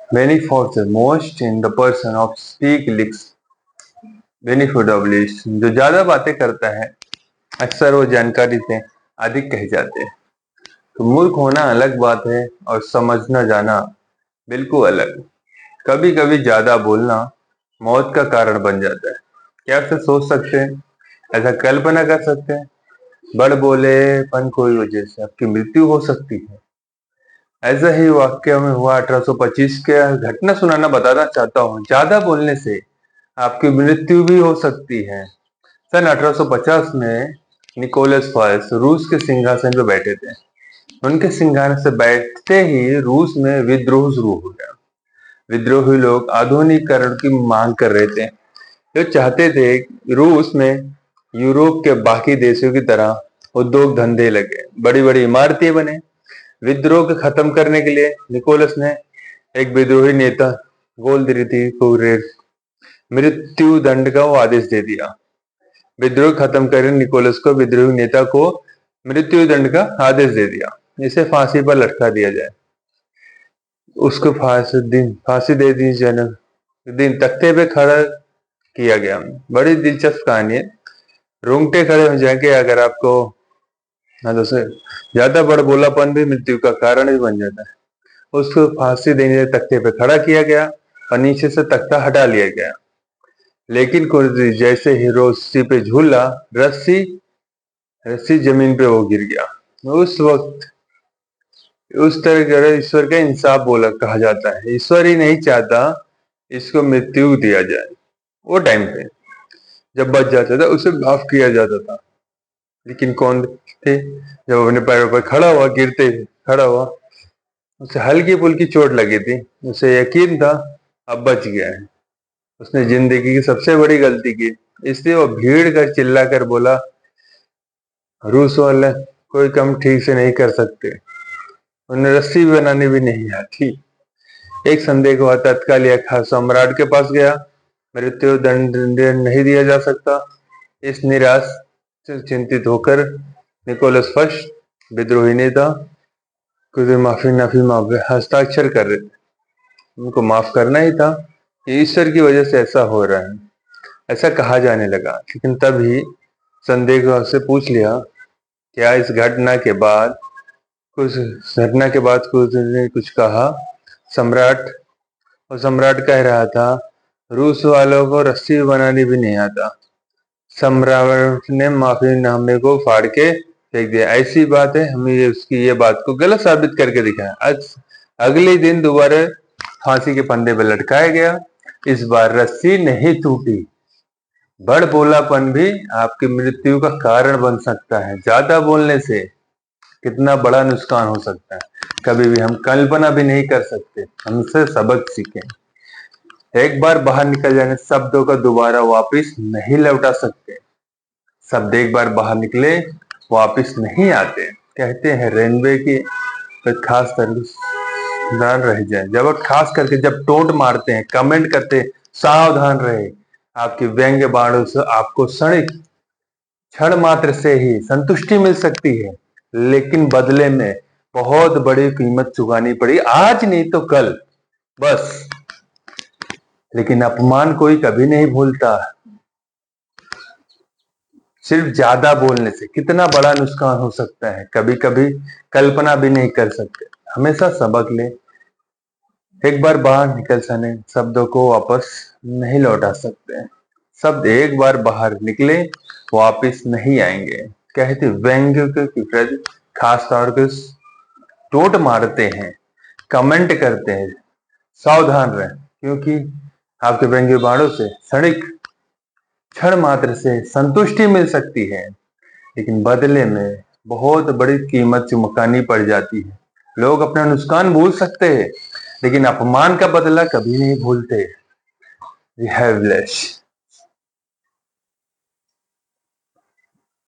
Many forces most in the person of speak licks benefit of least। जो ज्यादा बातें करता है अक्सर वो जानकारी से अधिक कह जाते हैं। तो मूर्ख होना अलग बात है और समझना जाना बिल्कुल अलग। कभी कभी ज्यादा बोलना मौत का कारण बन जाता है। क्या ऐसा सोच सकते हैं? ऐसा कल्पना कर सकते हैं? बड़ बोलेपन कोई वजह से आपकी मृत्यु हो सकती है। ऐसा ही वाक्य में हुआ 1825 के घटना सुनाना बताना चाहता हूँ। ज्यादा बोलने से आपकी मृत्यु भी हो सकती है। सन 1850 में निकोलस फर्स्ट रूस के सिंहासन पर बैठे थे। उनके सिंहासन से बैठते ही रूस में विद्रोह शुरू हो गया। विद्रोही लोग आधुनिकीकरण की मांग कर रहे थे। वे चाहते थे कि रूस में यूरोप के बाकी देशों की तरह उद्योग धंधे लगे, बड़ी बड़ी इमारतें बने। विद्रोह को खत्म करने के लिए निकोलस ने एक विद्रोही नेता गोल्डरीति को मृत्यु दंड का वो आदेश दे दिया। विद्रोह खत्म कर निकोलस को विद्रोही नेता को मृत्यु दंड का आदेश दे दिया। इसे फांसी पर लटका दिया जाए। उसको फांसी दे दी जाने दिन तख्ते पे खड़ा किया गया। बड़ी दिलचस्प कहानी है। रोंगटे खड़े हो जाएंगे अगर आपको। हाँ, दोस्तों, ज्यादा बड़बोलापन भी मृत्यु का कारण ही बन जाता है। उसको फांसी देने तख्ते पे खड़ा किया गया और नीचे से तख्ता हटा लिया गया। लेकिन जैसे ही रस्सी पे झूला, रस्सी रस्सी जमीन पे वो गिर गया। उस वक्त उस तरह का ईश्वर का इंसाफ बोला कहा जाता है। ईश्वर ही नहीं चाहता इसको मृत्यु दिया जाए। वो टाइम पे जब बच जाता था उसे माफ किया जाता था। लेकिन कौन थे? जब अपने पैरों पर खड़ा हुआ, गिरते खड़ा हुआ, उसे हल्की फुल्की चोट लगी थी, उसे यकीन था अब बच गया है। उसने जिंदगी की सबसे बड़ी गलती की, इसलिए वो भीड़ कर चिल्ला कर बोला, रूस वाले कोई काम ठीक से नहीं कर सकते, उन्हें रस्सी बनानी भी नहीं आती। एक संदेह हुआ, तत्काल यह खास सम्राट के पास गया। मृत्यु दंड नहीं दिया जा सकता। इस निराश से चिंतित होकर निकोलस फर्स्ट विद्रोही नेता कुछ माफी हस्ताक्षर कर रहे थे। उनको माफ करना ही था। ईश्वर की वजह से ऐसा हो रहा है, ऐसा कहा जाने लगा। लेकिन तभी संदेह से पूछ लिया, क्या इस घटना के बाद कुछ ने कुछ कहा? सम्राट और सम्राट कह रहा था, रूस वालों को रस्सी बनानी भी नहीं आता। सम्राट ने माफीनामे को फाड़ के फेंक दिया। ऐसी बात है, हमें ये बात को गलत साबित करके दिखाया। अगले दिन दोबारा फांसी के फंदे पर लटकाया गया। इस बार रस्सी नहीं टूटी। बड़बोलापन भी आपकी मृत्यु का कारण बन सकता है। ज्यादा बोलने से कितना बड़ा नुकसान हो सकता है, कभी भी हम कल्पना भी नहीं कर सकते। हमसे सबक सीखें। एक बार बाहर निकल जाने शब्दों का दोबारा वापस नहीं लौटा सकते। शब्द एक बार बाहर निकले वापस नहीं आते। कहते हैं रेनवे की खास तरह सावधान रह जाए। खास करके जब टोंट मारते हैं, कमेंट करते हैं, सावधान रहे। आपकी व्यंग्य बाणों से आपको क्षण मात्र से ही संतुष्टि मिल सकती है, लेकिन बदले में बहुत बड़ी कीमत चुकानी पड़ी। आज नहीं तो कल, बस। लेकिन अपमान कोई कभी नहीं भूलता। सिर्फ ज्यादा बोलने से कितना बड़ा नुकसान हो सकता है, कभी कभी कल्पना भी नहीं कर सकते। हमेशा सबक ले। एक बार बाहर निकल जाने शब्दों को वापस नहीं लौटा सकते। शब्द एक बार बाहर निकले वापस नहीं आएंगे। कहते व्यंग्य के प्रति खास तौर पर टोट मारते हैं, कमेंट करते हैं, सावधान रहें, क्योंकि आपके व्यंग्य बाणों से क्षण मात्र से संतुष्टि मिल सकती है, लेकिन बदले में बहुत बड़ी कीमत चुकानी पड़ जाती है। लोग अपना नुकसान भूल सकते हैं, लेकिन अपमान का बदला कभी नहीं भूलते। We have less.